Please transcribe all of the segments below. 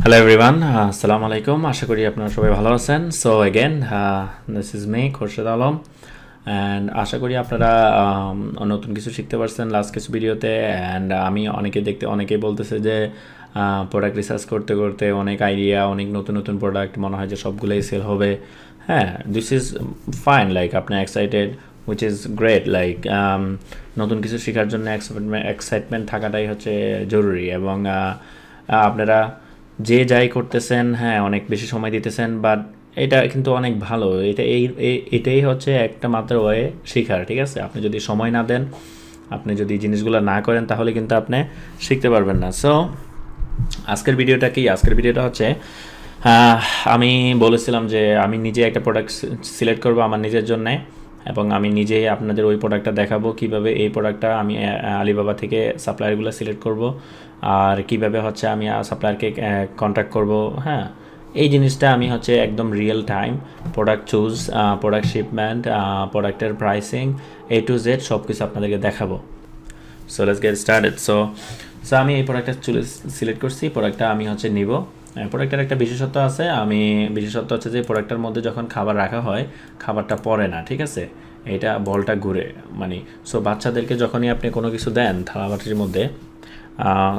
Hello everyone, আসসালামু আলাইকুম। আশা করি আপনারা সবাই ভালো আছেন। So again this is me Khorshed Alam and আশা করি আপনারা নতুন কিছু শিখতে পারছেন লাস্ট কিছু ভিডিওতে। অ্যান্ড আমি অনেকেই বলতেছে যে প্রোডাক্ট রিসার্চ করতে করতে অনেক আইডিয়া, অনেক নতুন নতুন প্রোডাক্ট মনে হয় যে সবগুলোই সেল হবে। হ্যাঁ, দিস ইজ ফাইন, লাইক আপনি excited, which is great. Like নতুন কিছু শেখার জন্য এক্সাইটমেন্ট থাকাটাই হচ্ছে জরুরি। এবং আপনারা যে যাই করতেছেন, হ্যাঁ, অনেক বেশি সময় দিতেছেন, বাট এটা কিন্তু অনেক ভালো। এটাই হচ্ছে একটা মাত্র ওয়ে শেখার, ঠিক আছে? আপনি যদি সময় না দেন, আপনি যদি জিনিসগুলো না করেন, তাহলে কিন্তু আপনি শিখতে পারবেন না। সো আজকের ভিডিওটা কি? আজকের ভিডিওটা হচ্ছে আমি বলেছিলাম যে আমি নিজে একটা প্রোডাক্ট সিলেক্ট করব আমার নিজের জন্যে, এবং আমি নিজেই আপনাদের ওই প্রোডাক্টটা দেখাবো কিভাবে এই প্রোডাক্টটা আমি আলিবাবা থেকে সাপ্লায়ারগুলো সিলেক্ট করব, আর কিভাবে হচ্ছে আমি সাপ্লায়ারকে কন্ট্যাক্ট করব। হ্যাঁ, এই জিনিসটা আমি হচ্ছে একদম real time product choose, product shipment, প্রোডাক্টের প্রাইসিং, A to Z সব কিছু আপনাদেরকে দেখাবো। So let's get started. So আমি এই প্রোডাক্টটা সিলেক্ট করছি, প্রোডাক্টটা আমি হচ্ছে নিব। প্রোডাক্টের একটা বিশেষত্ব আছে, বিশেষত্ব হচ্ছে যে প্রোডাক্টটার মধ্যে যখন খাবার রাখা হয়, খাবারটা পড়ে না, ঠিক আছে? এটা বলটা ঘুরে, মানে সো বাচ্চাদেরকে যখনই আপনি কোনো কিছু দেন থালা বাটির মধ্যে,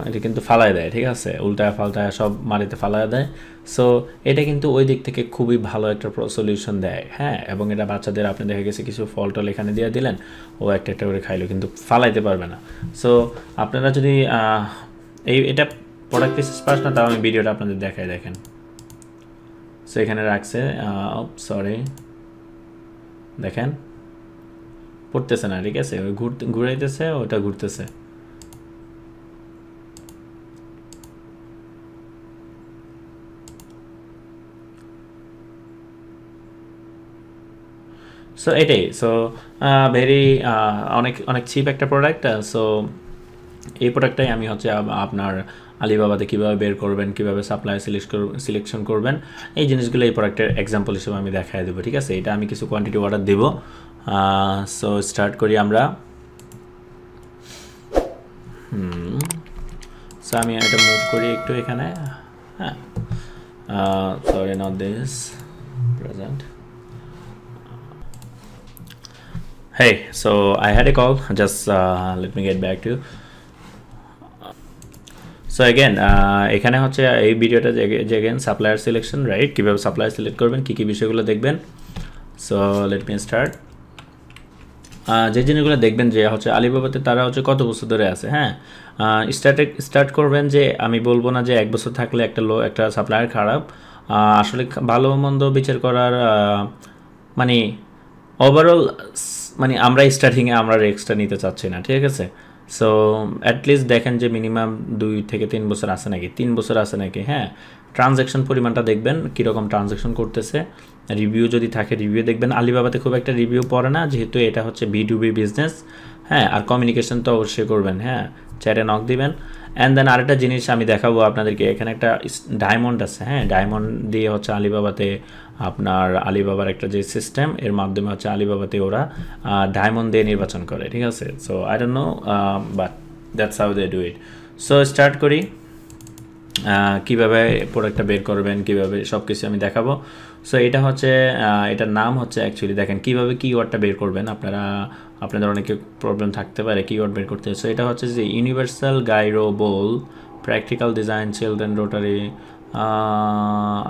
এটা কিন্তু ফালায় দেয়, ঠিক আছে? উল্টায় ফালটায় সব মাটিতে ফালায় দেয়। সো এটা কিন্তু ওই দিক থেকে খুবই ভালো একটা সলিউশন দেয়। হ্যাঁ, এবং এটা বাচ্চাদের আপনি দেখা গেছে কিছু ফল টল এখানে দিয়ে দিলেন, ও একটা একটা করে খাইলো, কিন্তু ফালাইতে পারবে না। সো আপনারা যদি এটা প্রোডাক্ট রিসার্চ পাস না, তাও আমি ভিডিওটা আপনাদের দেখাই, দেখেন। সো এখানে রাখছে, সরি, দেখেন পড়তেছে না, ঠিক আছে? ওই ঘুরাইতেছে, ওটা ঘুরতেছে। সো এটাই। সো ভেরি অনেক অনেক চিপ একটা প্রোডাক্ট। সো এই প্রোডাক্টটাই আমি হচ্ছে আপনার আলিবাবাতে কীভাবে বের করবেন, কীভাবে সাপ্লায়ার সিলেকশন করবেন, এই জিনিসগুলো এই প্রোডাক্টের এক্সাম্পল হিসেবে আমি দেখাই দেবো, ঠিক আছে? এটা আমি কিছু কোয়ান্টিটি অর্ডার দেবো। সো স্টার্ট করি আমরা। সো আমি এটা মুভ করি একটু এখানে। হ্যাঁ, sorry, not this present. Hey, so I had a call. Just let me get back to you. So again এখানে হচ্ছে এই ভিডিওটা যে এগেন সাপ্লায়ার সিলেকশন, রাইট? কীভাবে সাপ্লায়ার সিলেক্ট করবেন, কী কী বিষয়গুলো দেখবেন। So let me start. যে জিনিসগুলো দেখবেন যে হচ্ছে আলিবাবাতে তারা হচ্ছে কত বছর ধরে আছে। হ্যাঁ, স্টার্ট করবেন যে আমি বলবো না যে 1 বছর থাকলে একটা সাপ্লায়ার খারাপ। আসলে ভালো মন্দ বিচার করার মানে ওভারঅল, মানে আমরা স্টার্টিংয়ে আমরা রিস্কটা নিতে চাচ্ছি না, ঠিক আছে? সো অ্যাটলিস্ট দেখেন যে মিনিমাম 2 থেকে 3 বছর আছে নাকি, 3 বছর আছে নাকি। হ্যাঁ, ট্রানজ্যাকশন পরিমাণটা দেখবেন কীরকম ট্রানজ্যাকশন করতেছে, রিভিউ যদি থাকে রিভিউ দেখবেন। আলিবাবাতে খুব একটা রিভিউ পড়ে না, যেহেতু এটা হচ্ছে B2B বিজনেস। হ্যাঁ, আর কমিউনিকেশন তো অবশ্যই করবেন। হ্যাঁ, চ্যাটে নক দিবেন। অ্যান্ড দেন আরেকটা জিনিস আমি দেখাবো আপনাদেরকে, এখানে একটা ডায়মন্ড আছে। হ্যাঁ, ডায়মন্ড দিয়ে হচ্ছে আলিবাবাতে আপনার আলিবাবার একটা যে সিস্টেম, এর মাধ্যমে হচ্ছে আলিবাবাতে ওরা ডায়মন্ড দিয়ে নির্বাচন করে, ঠিক আছে? So I don't know, but that's how they do it. So start করি। কীভাবে প্রোডাক্টটা বের করবেন, কীভাবে সব কিছু আমি দেখাবো। সো এটা হচ্ছে এটার নাম হচ্ছে, অ্যাকচুয়ালি দেখেন কীভাবে কিওয়ার্ডটা বের করবেন। আপনাদের অনেকে প্রবলেম থাকতে পারে কিওয়ার্ড বের করতে। সো এটা হচ্ছে যে ইউনিভার্সাল গাইরো বোল, প্র্যাকটিক্যাল ডিজাইন, চিলড্রেন রোটারি।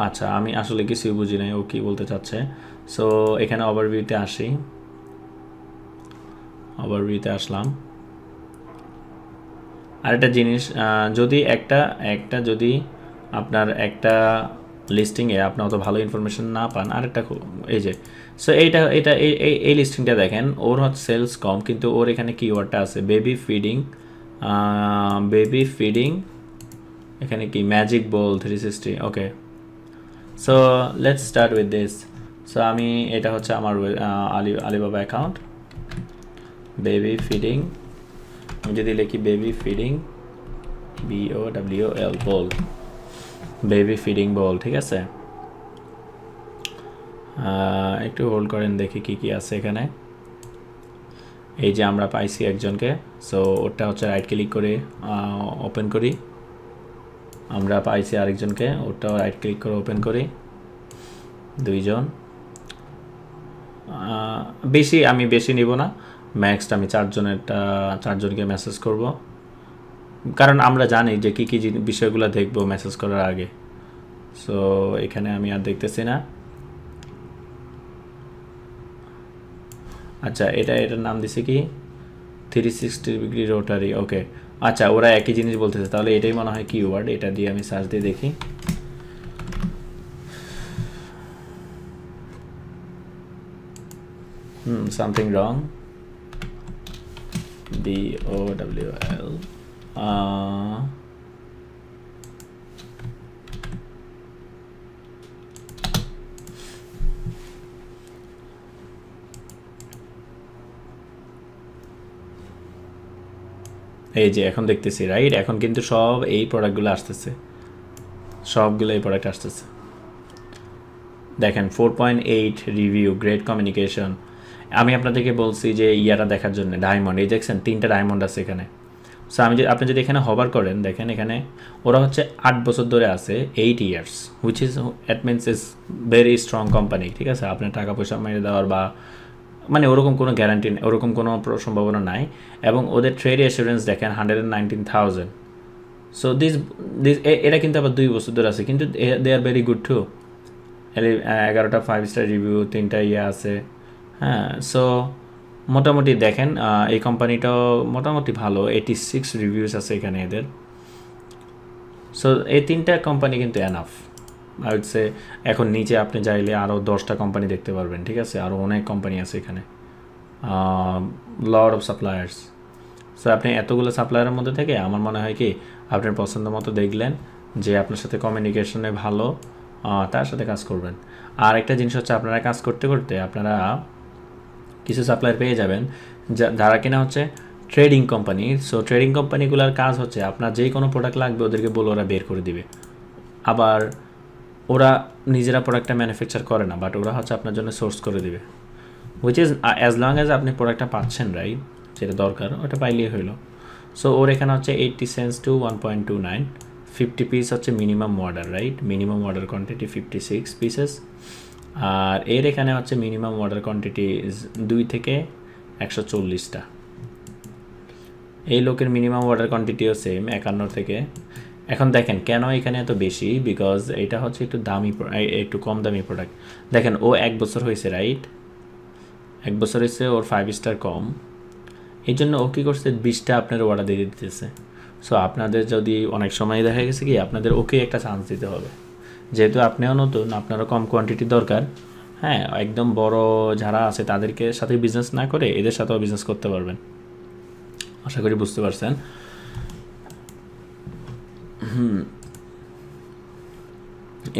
আচ্ছা, আমি আসলে কিছুই বুঝি নাই ও কী বলতে চাচ্ছে। সো এখানে ওভারভিউতে আসি, ওভারভিউতে আসলাম। আরেকটা জিনিস, যদি যদি আপনার একটা লিস্টিংয়ে আপনি অত ভালো ইনফরমেশন না পান, আরেকটা এই যে, সো এই লিস্টিংটা দেখেন, ওর হচ্ছে সেলস কম, কিন্তু ওর এখানে কিওয়ার্ডটা আছে বেবি ফিডিং, এখানে কি magic ball 360। Okay, so let's start with this. So আমি এটা হচ্ছে আমার আলিবাবা অ্যাকাউন্ট, বেবি ফিডিং। আমি যদি লিখি বেবি ফিডিং, BOWL বল, বেবি ফিডিং বল, ঠিক আছে? একটু হোল্ড করেন, দেখি কি কি আছে এখানে। এই যে আমরা পাইছি একজনকে। সো ওটা হচ্ছে রাইট ক্লিক করে ওপেন করি। আমরা পাইছি আরেকজনকে, ওটাও রাইট ক্লিক করে ওপেন করি, 2 জন। আমি বেশি নিব না, ম্যাক্সড আমি 4 জনকে মেসেজ করব, কারণ আমরা জানি যে কী বিষয়গুলো দেখব মেসেজ করার আগে। সো এখানে আমি আর দেখতেছি না। আচ্ছা, এটার নাম দিছে কি 360 ডিগ্রি রোটারি। ওকে, আচ্ছা, ওরা একই জিনিস বলতেছে, তাহলে এটাই মনে হয় কিওয়ার্ড। এটা দিয়ে আমি সার্চ দিয়ে দেখি। সামথিং রং, BOWL, এই যে এখন দেখতেছি, রাইট? এখন কিন্তু সব এই প্রোডাক্টগুলো আসতেছে, সবগুলো এই প্রোডাক্ট আসতেছে। দেখেন 4.8 রিভিউ, গ্রেট কমিউনিকেশন। আমি আপনাদেরকে বলছি যে ইয়াটা দেখার জন্য, ডায়মন্ড, এই দেখছেন 3টা ডায়মন্ড আছে এখানে। সো আপনি যদি এখানে হভার করেন, দেখেন এখানে ওরা হচ্ছে 8 বছর ধরে আছে, 8 years, which is that means is very strong company. ঠিক আছে, আপনার টাকা পয়সা মেরে দেওয়ার বা মানে ওরকম কোনো গ্যারান্টি, ওরকম কোনো সম্ভাবনা নাই। এবং ওদের ট্রেড অ্যাসুরেন্স দেখেন 119,000। সো এটা কিন্তু আবার 2 বছর ধরে আছে, কিন্তু they are very good too. 11টা 5 স্টার রিভিউ, 3টা ইয়ে আছে। হ্যাঁ, সো মোটামুটি দেখেন এই কোম্পানিটাও মোটামুটি ভালো, 86 রিভিউস আছে এখানে এদের। সো এই 3টা কোম্পানি কিন্তু এনাফ, আই উড সে। এখন নিচে আপনি চাইলে আরও 10টা কোম্পানি দেখতে পারবেন। ঠিক আছে, আরও অনেক কোম্পানি আছে এখানে, লট অফ সাপ্লায়ার্স। সো আপনি এতগুলো সাপ্লায়ারের মধ্যে থেকে আমার মনে হয় কি আপনার পছন্দ মতো দেখলেন যে আপনার সাথে কমিউনিকেশনে ভালো, তার সাথে কাজ করবেন। আর একটা জিনিস হচ্ছে, আপনারা কাজ করতে করতে আপনারা কিছু সাপ্লায়ার পেয়ে যাবেন যারা কিনা হচ্ছে ট্রেডিং কোম্পানি। সো ট্রেডিং কোম্পানিগুলোর কাজ হচ্ছে আপনার যেই কোনো প্রোডাক্ট লাগবে ওদেরকে বলে ওরা বের করে দিবে। আবার ওরা নিজেরা প্রোডাক্টটা ম্যানুফ্যাকচার করে না, বাট ওরা হচ্ছে আপনার জন্য সোর্স করে দিবে, which is as long as আপনি প্রোডাক্টটা পাচ্ছেন, রাইট? যেটা দরকার ওটা পাইলেই হইলো। সো ওর এখানে হচ্ছে 80 সেন্টস টু 1.29, 50 পিস হচ্ছে minimum order, right? Minimum order quantity 56 pieces. আর এর এখানে হচ্ছে মিনিমাম অর্ডার কোয়ান্টিটি 2 থেকে 140টা। এই লোকের মিনিমাম অর্ডার কোয়ান্টিটিও সেম 51 থেকে। এখন দেখেন কেন এখানে এত বেশি, বিকজ এটা হচ্ছে একটু কম দামি প্রোডাক্ট। দেখেন ও 1 বছর হয়েছে, রাইট? 1 বছর হয়েছে, ওর 5 স্টার কম, এই জন্য ও কী করছে 20টা আপনার অর্ডার দিয়ে দিতেছে। সো আপনাদের যদি অনেক সময় দেখা গেছে কি আপনাদের ওকে একটা চান্স দিতে হবে, যেহেতু আপনিও নতুন, আপনারও কম কোয়ান্টিটি দরকার। হ্যাঁ, একদম বড় যারা আছে তাদেরকে সাথে বিজনেস না করে এদের সাথেও বিজনেস করতে পারবেন। আশা করি বুঝতে পারছেন।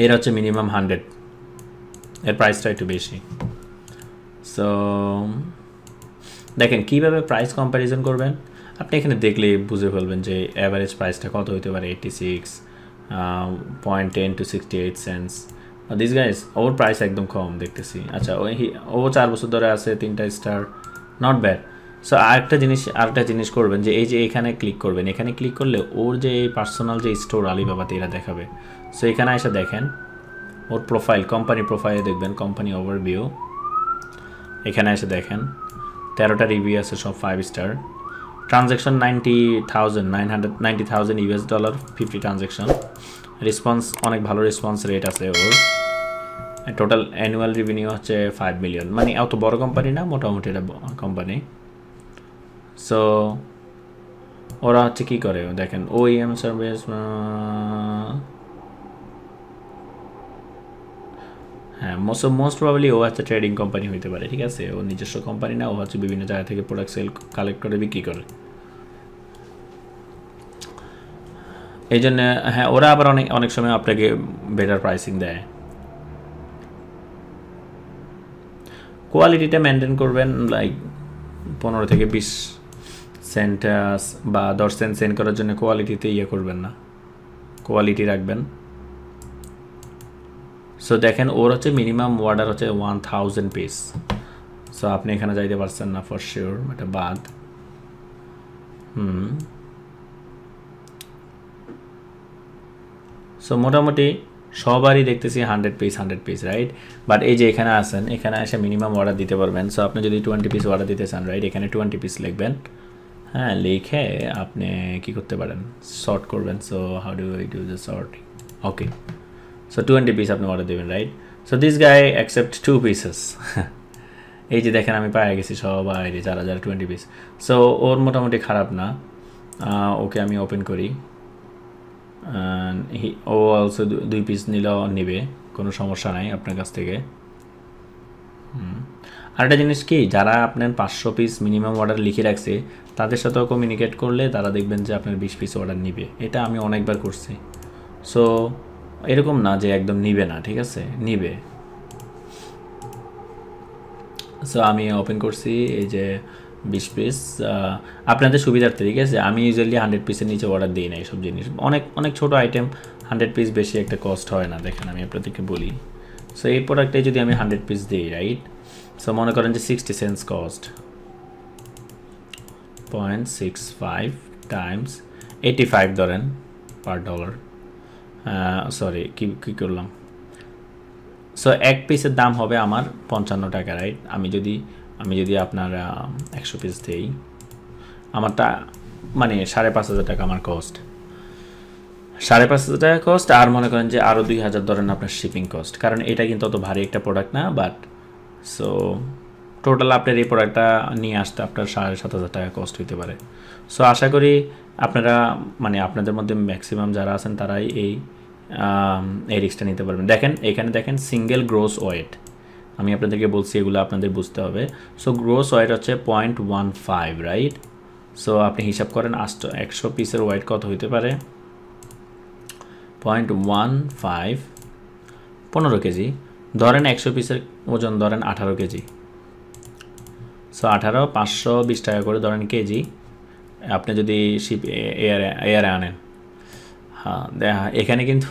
এর হচ্ছে মিনিমাম 100, এর প্রাইসটা একটু বেশি। সো দেখেন কীভাবে প্রাইস কম্প্যারিজন করবেন, আপনি এখানে দেখলে বুঝে ফেলবেন যে অ্যাভারেজ প্রাইসটা কত হতে পারে, 86.10 to 68 cents. This guys or price একদম কম দেখতেছি। আচ্ছা, ও 4 বছর ধরে আছে, 3টা স্টার, নট ব্যাড। সো আরেকটা জিনিস করবেন যে এই যে এখানে ক্লিক করবেন, এখানে ক্লিক করলে ওর যে পার্সোনাল যে স্টোর আলিবাবাতে এরা দেখাবে। সো এখানে এসে দেখেন ওর প্রোফাইল, কোম্পানি প্রোফাইলে দেখবেন কোম্পানি ওভারভিউ। এখানে এসে দেখেন 13টা রিভিউ আছে, সব 5 star. Transaction $90,000 US, 50 transaction. Response অনেক ভালো রেসপন্স রেট আছে ওর। টোটাল অ্যানুয়াল রেভিনিউ হচ্ছে 5 মিলিয়ন। মানে অত বড় কোম্পানি না, মোটামুটি এটা কোম্পানি। সো ওরা হচ্ছে কী করে দেখেন, OEM সার্ভিস, হ্যাঁ, মোস্ট প্রবাবলি ও হচ্ছে ট্রেডিং কোম্পানি হইতে পারে। ঠিক আছে, ও নিজস্ব কোম্পানি না, ও হচ্ছে বিভিন্ন জায়গা থেকে প্রোডাক্ট সেল কালেক্ট করে বিক্রি করে। এই জন্য হ্যাঁ, ওরা আবার অনেক সময় আপনাকে বেটার প্রাইসিং দেয়। কোয়ালিটিটা মেনটেন করবেন, লাইক 15 থেকে 20 সেন্ট বা 10 সেন্ট সেন্ড করার জন্য কোয়ালিটিতে করবেন না, কোয়ালিটি রাখবেন। সো দেখেন ওর হচ্ছে মিনিমাম অর্ডার হচ্ছে 1000 পিস। সো আপনি এখানে যাইতে পারছেন না ফর শিওর, এটা বাদ। সো মোটামুটি সবারই দেখতেছি 100 পিস রাইট। বাট এই যে এখানে আসেন, এখানে এসে মিনিমাম অর্ডার দিতে পারবেন। সো আপনি যদি 20 পিস অর্ডার দিতে চান রাইট, এখানে 20 পিস লিখবেন। হ্যাঁ, লিখে আপনি কি করতে পারেন, সর্ট করবেন। So how do I do the sorting? Okay, so 20 piece আপনি অর্ডার দেবেন right. So this guy accept 2 pieces. এই যে দেখেন আমি পায়ে গেছি সবাই যারা যারা 20 পিস। সো ওর মোটামুটি খারাপ না। ওকে আমি ওপেন করি। ও অলসো 2 পিস নিলেও নেবে, কোনো সমস্যা নাই আপনার কাছ থেকে। আরেকটা জিনিস কি, যারা আপনার 500 পিস মিনিমাম অর্ডার লিখে রাখছে তাদের সাথেও কমিউনিকেট করলে তারা দেখবেন যে আপনার 20 পিস অর্ডার নিবে। এটা আমি অনেকবার করছি। সো এরকম না যে একদম নিবে না, ঠিক আছে, নিবে। সো আমি ওপেন করছি এই যে 20 পিস আপনাদের সুবিধার্থে, ঠিক আছে। আমি ইউজুয়ালি 100 পিসের নিচে অর্ডার দিই না এইসব জিনিস। অনেক অনেক ছোটো আইটেম 100 পিস বেশি একটা কস্ট হয় না। দেখেন আমি আপনাদেরকে বলি। সো এই প্রোডাক্টে যদি আমি 100 পিস দিই রাইট, সো মনে করেন যে 60 সেন্টস কস্ট, 0.65 টাইমস 85 ধরেন পার ডলার। সরি কী করলাম। সো এক পিসের দাম হবে আমার 55 টাকা রাইট। আমি যদি আপনার 100 পিস দিই, আমারটা মানে 5,500 টাকা আমার কস্ট, 5,500 টাকা কস্ট। আর মনে করেন যে আরও 2,000 ধরেন আপনার শিপিং কস্ট, কারণ এটা কিন্তু অত ভারী একটা প্রোডাক্ট না। বাট সো টোটাল আপনার এই প্রোডাক্টটা নিয়ে আসতে আপনার 7,500 টাকা কস্ট হতে পারে। সো আশা করি আপনারা মানে আপনাদের মধ্যে ম্যাক্সিমাম যারা আছেন তারাই এই রিস্কটা নিতে পারবেন। দেখেন এখানে দেখেন সিঙ্গেল গ্রোস ওয়েট, আমি আপনাদেরকে বলছি এগুলো আপনাদের বুঝতে হবে। সো গ্রোস ওয়েট হচ্ছে 0.15 রাইট। সো আপনি হিসাব করেন 100 পিসের ওয়েট কত হইতে পারে, 0.15 15 কেজি ধরেন। 100 পিসের ওজন ধরেন 18 কেজি। সো 18 520 টাকা করে ধরেন কেজি। আপনি যদি শিপ এয়ারে আনেন, হ্যাঁ এখানে কিন্তু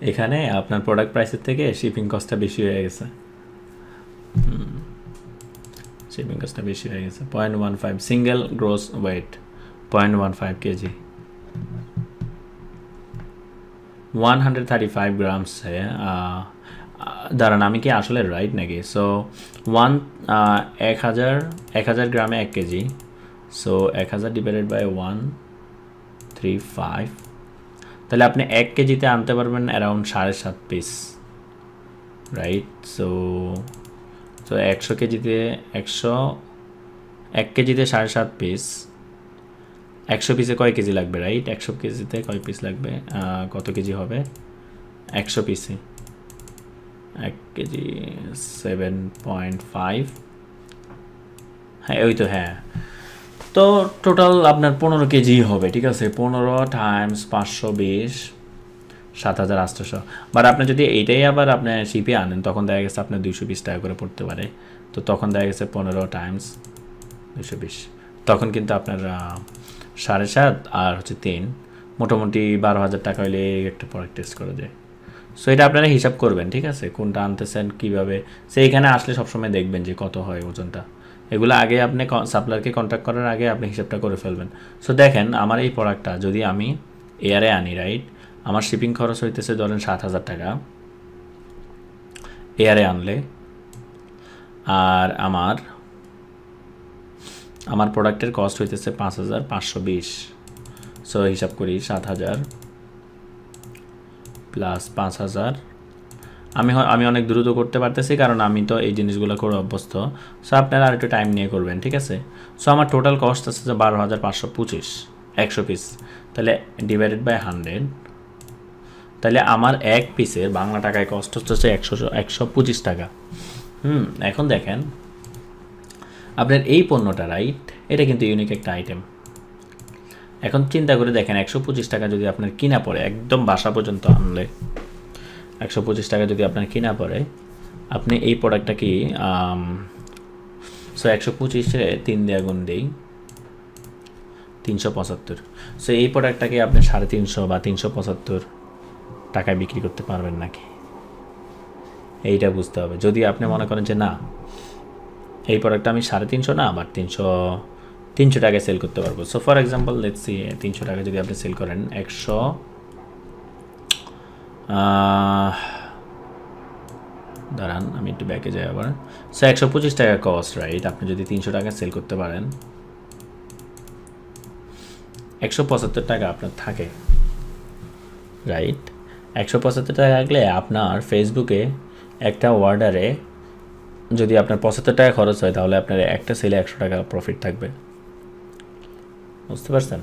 এখানে আপনার প্রোডাক্ট প্রাইসের থেকে শিপিং কস্টটা বেশি হয়ে গেছে। শিপিং কস্টটা বেশি হয়ে গেছে। 0.15 single gross weight 0.15 KG, 135 grams है। দাঁড়ান আমি কি আসলে রাইট নাকি? সো 1000 গ্রামে 1 কেজি। সো 1000 ডিভাইডেড বাই 135, তাহলে আপনি 1 কেজিতে আনতে পারবেন অ্যারাউন্ড 7.5 পিস রাইট। সো 100 কেজিতে 1 কেজিতে 7.5 পিস, 100 পিসে কয় কেজি লাগবে রাইট? 100 কেজিতে কয় পিস লাগবে, কত কেজি হবে 100 পিসে? 1 কেজি 7.5, হ্যাঁ ওই তো, হ্যাঁ। তো টোটাল আপনার 15 কেজি হবে, ঠিক আছে। 15 টাইমস 520, 7,800। বাট আপনি যদি এইটাই আবার আপনার শিপে আনেন তখন দেখা গেছে আপনার 220 টাকা করে পড়তে পারে। তো তখন দেখা গেছে 15 টাইমস 220, তখন কিন্তু আপনার 7.5 আর হচ্ছে 3, মোটামুটি 12,000 টাকা হলে একটা প্রোডাক্ট টেস্ট করা যায়। সো এটা আপনারা হিসাব করবেন, ঠিক আছে, কোনটা আনতেছেন কীভাবে। সেইখানে আসলে সবসময় দেখবেন যে কত হয় ওজনটা। এগুলো আগে আপনি সাপ্লায়ারকে কন্ট্যাক্ট করার আগে আপনি হিসাবটা করে ফেলবেন। সো দেখেন আমার এই প্রোডাক্টটা যদি আমি এয়ারে আনি রাইট, আমার শিপিং খরচ হইতেছে ধরেন 7,000 টাকা এয়ারে আনলে। আর আমার প্রোডাক্টের কস্ট হইতেছে 5,520। সো হিসাব করি 7,000 প্লাস 5,000। আমি অনেক দ্রুত করতে পারতেছি কারণ আমি তো এই জিনিসগুলো করে অভ্যস্ত। সো আপনারা আর একটু টাইম নিয়ে করবেন, ঠিক আছে। সো আমার টোটাল কস্ট আছে যে 12,525 100 পিস, তাহলে ডিভাইডেড বাই 100, তাহলে আমার এক পিসের বাংলা টাকায় কস্ট হচ্ছে 125 টাকা। এখন দেখেন আপনার এই পণ্যটা রাইট, এটা কিন্তু ইউনিক একটা আইটেম। এখন চিন্তা করে দেখেন 125 টাকা যদি আপনার কিনা পড়ে, একদম বাসা পর্যন্ত আনলে 125 টাকা যদি আপনার কিনা পড়ে, আপনি এই প্রোডাক্টটা কি সো 125-এ 3 দিয়ে গুণ দেই 375। সো এই প্রোডাক্টটাকে আপনি 350 বা 375 টাকায় বিক্রি করতে পারবেন নাকি, এইটা বুঝতে হবে। যদি আপনি মনে করেন যে না এই প্রোডাক্টটা আমি 350 না বাট 300 টাকায় সেল করতে পারবো। So for example let's see 300 টাকা যদি আপনি সেল করেন 100 দাঁড়ান আমি একটু ব্যাকে যাই আবার। সো 125 টাকা কস্ট, রাইট? আপনি যদি 300 টাকা সেল করতে পারেন, 175 টাকা আপনার থাকে, রাইট? 175 টাকা থাকলে আপনার ফেসবুকে একটা অর্ডারে যদি আপনার 75 টাকা খরচ হয়, তাহলে আপনার একটা সেলে 100 টাকা প্রফিট থাকবে, বুঝতে পারছেন?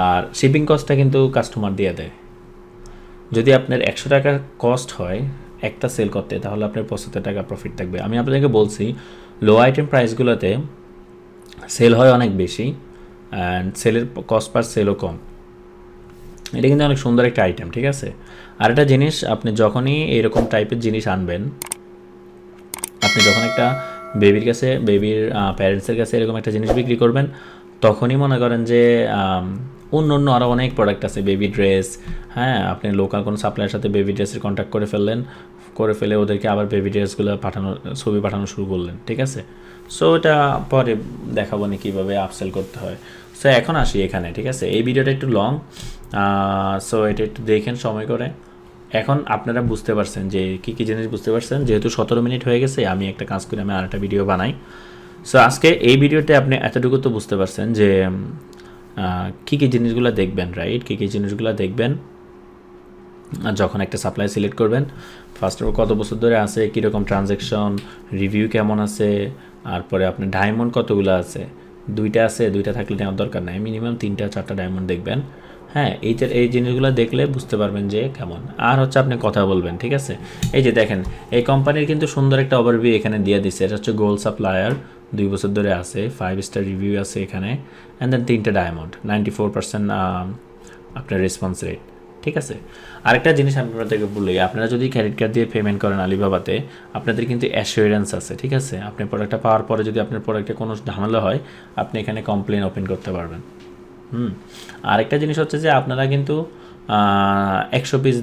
আর শিপিং কস্টটা কিন্তু কাস্টমার দিয়ে দেয়। যদি আপনার 100 টাকা কস্ট হয় একটা সেল করতে, তাহলে আপনার 75 টাকা প্রফিট থাকবে। আমি আপনাদেরকে বলছি লো আইটেম প্রাইসগুলোতে সেল হয় অনেক বেশি, অ্যান্ড সেলের কস্ট পার সেলও কম। এটা কিন্তু অনেক সুন্দর একটা আইটেম, ঠিক আছে? আর একটা জিনিস, আপনি যখনই এরকম টাইপের জিনিস আনবেন, আপনি যখন একটা বেবির কাছে, বেবির প্যারেন্টসের কাছে এরকম একটা জিনিস বিক্রি করবেন, তখনই মনে করেন যে অন্য অন্য আরও অনেক প্রোডাক্ট আছে, বেবি ড্রেস, হ্যাঁ, আপনি লোকাল কোনো সাপ্লাইয়ের সাথে বেবি ড্রেসের কন্ট্যাক্ট করে ফেলে ওদেরকে আবার বেবি ড্রেসগুলো ছবি পাঠানো শুরু করলেন, ঠিক আছে? সো এটা পরে দেখাবো না কীভাবে আপসেল করতে হয়। সো এখন আসি এখানে, ঠিক আছে? এই ভিডিওটা একটু লং, সো এটা একটু দেখেন সময় করে। এখন আপনারা বুঝতে পারছেন যে কী কী জিনিস বুঝতে পারছেন। যেহেতু 17 মিনিট হয়ে গেছে, আমি একটা কাজ করি, আমি আরেকটা ভিডিও বানাই। সো আজকে এই ভিডিওতে আপনি এতটুকু তো বুঝতে পারছেন যে কী কী জিনিসগুলো দেখবেন, রাইট? কী কী জিনিসগুলো দেখবেন যখন একটা সাপ্লাই সিলেক্ট করবেন। ফার্স্ট অফ অল কত বছর ধরে আছে, কীরকম ট্রানজ্যাকশন, রিভিউ কেমন আছে, তারপরে আপনার ডায়মন্ড কতগুলো আছে, দুইটা আছে, দুইটা থাকলে নেওয়ার দরকার নাই, মিনিমাম 3-4টা ডায়মন্ড দেখবেন। হ্যাঁ, এই জিনিসগুলো দেখলে বুঝতে পারবেন যে কেমন। আর হচ্ছে আপনি কথা বলবেন, ঠিক আছে? এই যে দেখেন, এই কোম্পানির কিন্তু সুন্দর একটা ওভারভিউ এখানে দিয়ে দিচ্ছে। এটা হচ্ছে গোল্ড সাপ্লায়ার, 2 বছর ধরে আছে, 5 স্টার রিভিউ আছে এখানে, অ্যান্ড দেন 3টা ডায়মন্ড, 94% আপনার রেসপন্স রেট, ঠিক আছে? আরেকটা জিনিস আমি আপনাদেরকে বলি, আপনারা যদি ক্রেডিট কার্ড দিয়ে পেমেন্ট করেন আলিবাবাতে, আপনাদের কিন্তু অ্যাসিওরেন্স আছে, ঠিক আছে? আপনি প্রোডাক্টটা পাওয়ার পরে যদি আপনার প্রোডাক্টে কোনো ঝামেলা হয়, আপনি এখানে কমপ্লেন ওপেন করতে পারবেন। আরেকটা জিনিস হচ্ছে যে আপনারা কিন্তু 100 পিস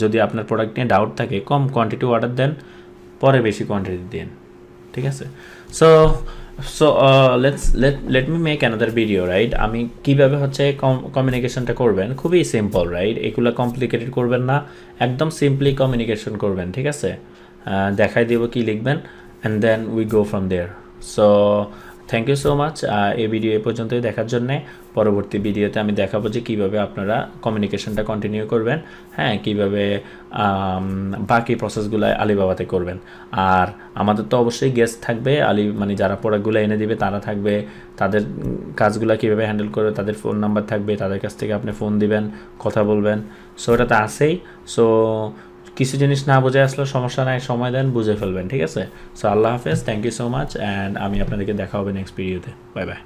যদি আপনার প্রোডাক্ট নিয়ে ডাউট থাকে, কম কোয়ান্টিটি অর্ডার দেন, পরে বেশি কোয়ান্টিটি দেন, ঠিক আছে? So let me make another video, right? আমি কীভাবে হচ্ছে কমিউনিকেশনটা করবেন, খুবই সিম্পল, রাইট? এগুলো কমপ্লিকেটেড করবেন না, একদম সিম্পলি কমিউনিকেশন করবেন, ঠিক আছে? দেখাই দেবো কী লিখবেন, and then we go from there. So thank you so much এই ভিডিও এ পর্যন্তই দেখার জন্যে। পরবর্তী ভিডিওতে আমি দেখাবো যে কীভাবে আপনারা কমিউনিকেশনটা কন্টিনিউ করবেন, হ্যাঁ, কীভাবে বাকি প্রসেসগুলো আলিবাবাতে করবেন। আর আমাদের তো অবশ্যই গেস্ট থাকবে, মানে যারা প্রোডাক্টগুলো এনে দিবে তারা থাকবে, তাদের কাজগুলো কীভাবে হ্যান্ডেল করবে, তাদের ফোন নাম্বার থাকবে, তাদের কাছ থেকে আপনি ফোন দিবেন, কথা বলবেন। সো এটা তো আছেই। সো কিছু জিনিস না বুঝে আসলে সমস্যা নাই, সময় দেন, বুঝে ফেলবেন, ঠিক আছে? সো আল্লাহ হাফেজ, thank you so much, and আমি আপনাদেরকে দেখা হবে নেক্সট ভিডিওতে। Bye by.